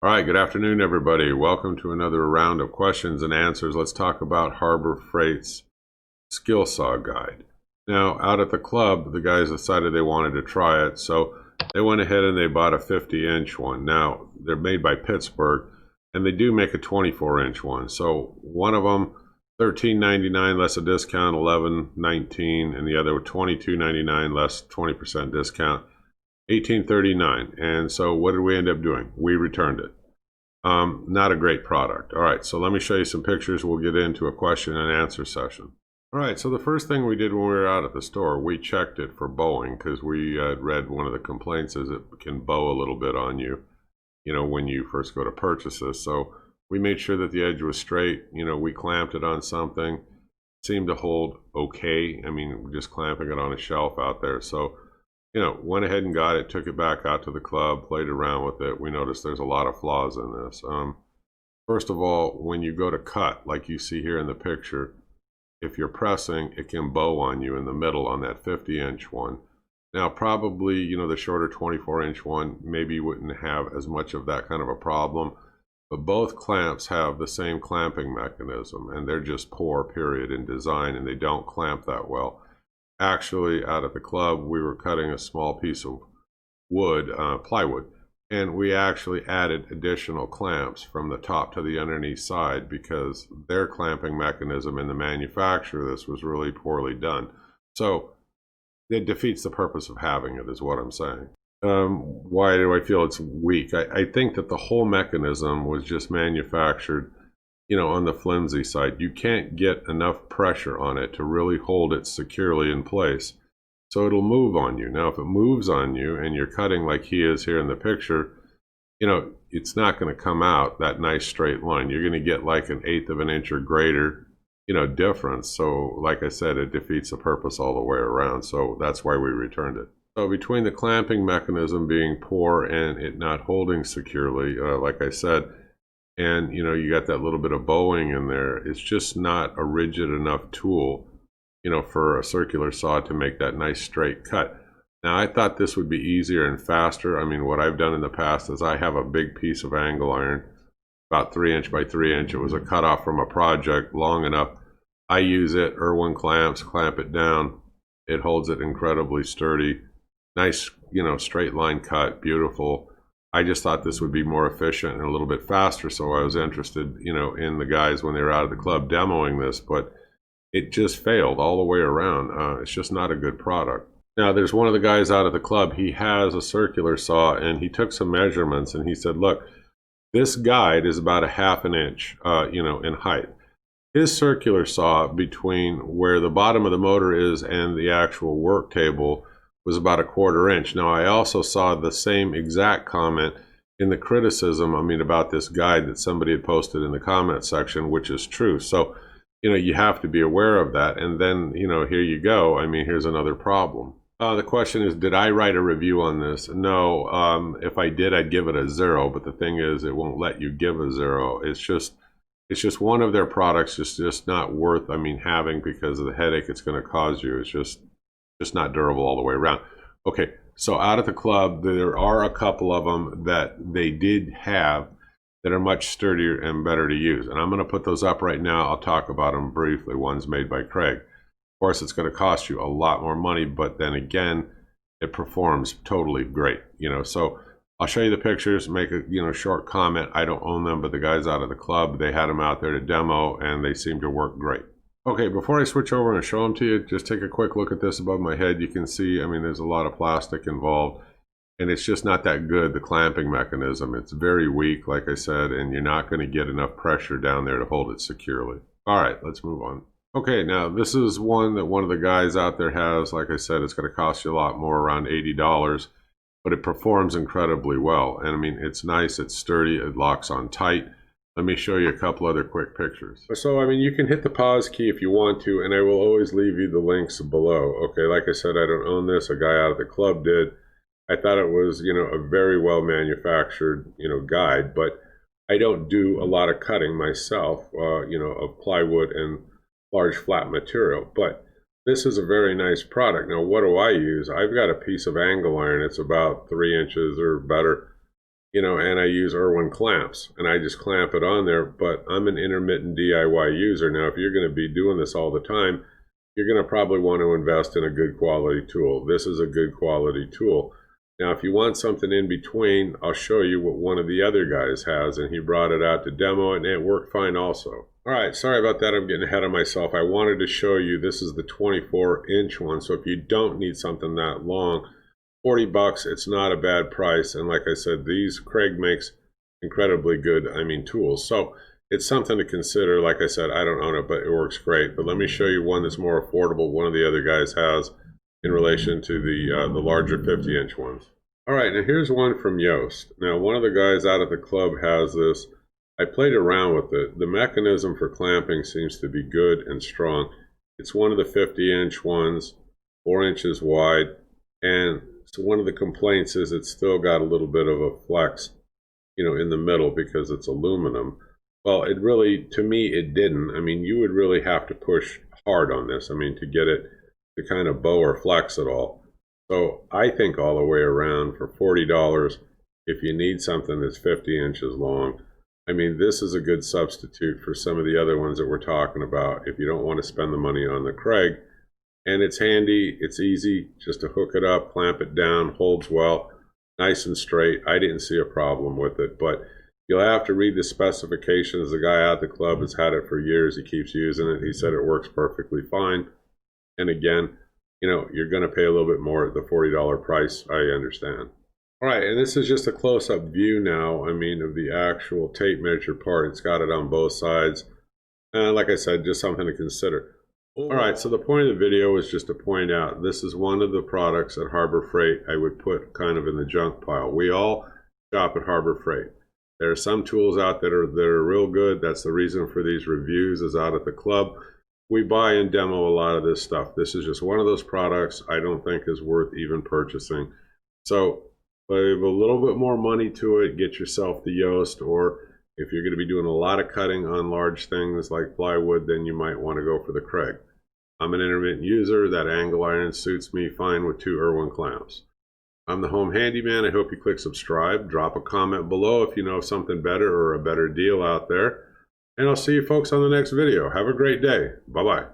All right, good afternoon, everybody. Welcome to another round of questions and answers. Let's talk about Harbor Freight's skill saw guide. Now, out at the club, the guys decided they wanted to try it, so they went ahead and they bought a 50-inch one. Now, they're made by Pittsburgh, and they do make a 24-inch one. So one of them, $13.99 less a discount, $11.19, and the other $22.99 less 20% discount. $18.39. And so what did we end up doing? We returned it. Not a great product. All right, so let me show you some pictures. We'll get into a question and answer session. All right, so the first thing we did when we were out at the store, we checked it for bowing because we read one of the complaints is it can bow a little bit on you, when you first go to purchase this. So we made sure that the edge was straight. We clamped it on something. It seemed to hold okay. I mean, just clamping it on a shelf out there. So went ahead and got it, took it back out to the club, played around with it. We noticed there's a lot of flaws in this. First of all, when you go to cut, like you see here in the picture, if you're pressing, it can bow on you in the middle on that 50-inch one. Now, probably, the shorter 24-inch one maybe wouldn't have as much of that kind of a problem, but both clamps have the same clamping mechanism, and they're just poor, period, in design, and they don't clamp that well. Actually, out at the club, we were cutting a small piece of wood, plywood, and we actually added additional clamps from the top to the underneath side because their clamping mechanism in the manufacture of this was really poorly done. So it defeats the purpose of having it, is what I'm saying. Why do I feel it's weak? I think that the whole mechanism was just manufactured on the flimsy side. You can't get enough pressure on it to really hold it securely in place. So it'll move on you. Now, if it moves on you and you're cutting like he is here in the picture, it's not going to come out that nice straight line. You're going to get like an eighth of an inch or greater, difference. So like I said, it defeats the purpose all the way around. So that's why we returned it. So between the clamping mechanism being poor and it not holding securely, like I said, and you got that little bit of bowing in there, it's just not a rigid enough tool for a circular saw to make that nice straight cut. Now, I thought this would be easier and faster. I mean, what I've done in the past is I have a big piece of angle iron, about 3-inch by 3-inch. It was a cutoff from a project long enough. I use it, Irwin clamps, clamp it down. It holds it incredibly sturdy. Nice, straight line cut, beautiful. I just thought this would be more efficient and a little bit faster, so I was interested, in the guys when they were out of the club demoing this, but it just failed all the way around. It's just not a good product. Now, there's one of the guys out of the club, he has a circular saw, and he took some measurements, and he said, look, this guide is about a half an inch, in height. His circular saw between where the bottom of the motor is and the actual work table was about a 1/4 inch. Now, I also saw the same exact comment in the criticism, about this guide that somebody had posted in the comment section, which is true. So, you have to be aware of that. And then, here you go. Here's another problem. The question is, did I write a review on this? No. If I did, I'd give it a 0. But the thing is, it won't let you give a 0. It's just one of their products. It's just not worth, having because of the headache it's going to cause you. It's just not durable all the way around. Okay, so out at the club, there are a couple of them that they did have that are much sturdier and better to use. And I'm going to put those up right now. I'll talk about them briefly. One's made by Craig. Of course, it's going to cost you a lot more money, but then again, it performs totally great. So I'll show you the pictures, make a short comment. I don't own them, but the guys out of the club, they had them out there to demo, and they seem to work great. Okay, before I switch over and show them to you, just take a quick look at this above my head. You can see, there's a lot of plastic involved, and it's just not that good, the clamping mechanism. It's very weak, like I said, and you're not going to get enough pressure down there to hold it securely. All right, let's move on. Okay, now this is one that one of the guys out there has. Like I said, it's going to cost you a lot more, around $80, but it performs incredibly well. And it's nice, it's sturdy, it locks on tight. Let me show you a couple other quick pictures. So, you can hit the pause key if you want to, and I will always leave you the links below. Okay, like I said, I don't own this. A guy out of the club did. I thought it was, a very well manufactured, guide, but I don't do a lot of cutting myself, of plywood and large flat material. But this is a very nice product. Now, what do I use? I've got a piece of angle iron. It's about 3 inches or better and I use Irwin clamps, and I just clamp it on there, but I'm an intermittent DIY user. Now, if you're going to be doing this all the time, you're going to probably want to invest in a good quality tool. This is a good quality tool. Now, if you want something in between, I'll show you what one of the other guys has, and he brought it out to demo it, and it worked fine also. All right, sorry about that. I'm getting ahead of myself. I wanted to show you this is the 24-inch one, so if you don't need something that long, 40 bucks, it's not a bad price. And like I said, Craig makes incredibly good, tools. So it's something to consider. Like I said, I don't own it, but it works great. But let me show you one that's more affordable. One of the other guys has in relation to the larger 50-inch ones. All right, now here's one from Yoast. Now, one of the guys out at the club has this. I played around with it. The mechanism for clamping seems to be good and strong. It's one of the 50-inch ones, 4 inches wide, and so one of the complaints is it's still got a little bit of a flex, in the middle because it's aluminum. Well, it really, to me, it didn't. You would really have to push hard on this, to get it to kind of bow or flex at all. So I think all the way around for $40, if you need something that's 50 inches long, this is a good substitute for some of the other ones that we're talking about if you don't want to spend the money on the Craig. And it's handy, it's easy just to hook it up, clamp it down, holds well, nice and straight. I didn't see a problem with it, but you'll have to read the specifications. The guy at the club has had it for years. He keeps using it. He said it works perfectly fine. And again, you're going to pay a little bit more at the $40 price. I understand. All right, and this is just a close-up view now, of the actual tape measure part. It's got it on both sides. And like I said, just something to consider. All right, so the point of the video is just to point out this is one of the products at Harbor Freight I would put kind of in the junk pile. We all shop at Harbor Freight. There are some tools out that are real good. That's the reason for these reviews is out at the club. We buy and demo a lot of this stuff. This is just one of those products I don't think is worth even purchasing. So save a little bit more money to it, get yourself the Yoast, or if you're going to be doing a lot of cutting on large things like plywood, then you might want to go for the Craig. I'm an intermittent user. That angle iron suits me fine with 2 Irwin clamps. I'm the Home Handyman. I hope you click subscribe. Drop a comment below if you know something better or a better deal out there. And I'll see you folks on the next video. Have a great day. Bye-bye.